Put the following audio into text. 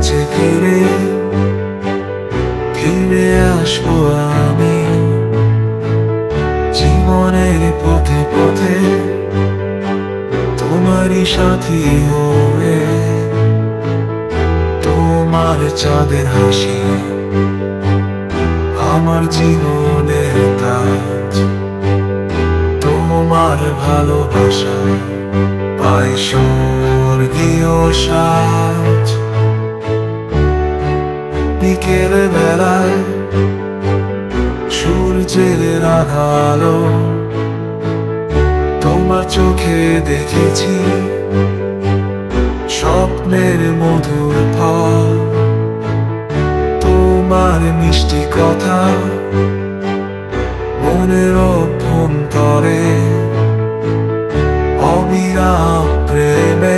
কাছে ফিরে ফিরে আসবো আমি জীবনের পথে পথে তোমারই সাথী হয়ে। তোমার চাঁদের হাসি আমার জীবনের তাজ, তোমার ভালোবাসা পাই স্বর্গীয় সাজ। বিকেল বেলায় সূর্যের আলো তোমার চোখে দেখেছি স্বপ্নের মধুর ফল। তোমার মিষ্টি কথা মনের অভ্যন্তরে অবিরাম প্রেমে